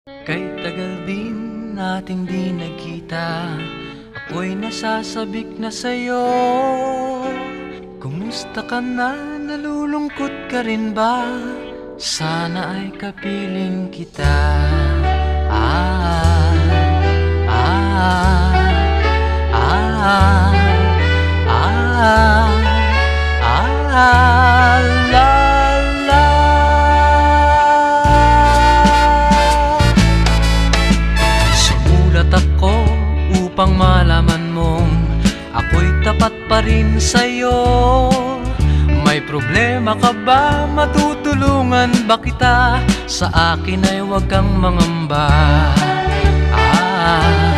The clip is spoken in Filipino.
Kay tagal din nating di nagkita, ako'y nasasabik na sa'yo. Kumusta ka na? Nalulungkot ka rin ba? Sana ay kapiling kita. Ah, ah, ah, ah, ah, la, la. Sumulat ako upang malaman mong ako'y tapat pa rin sa'yo. May problema ka ba? Matutulungan ba kita? Sa akin ay huwag kang mangamba. Ah,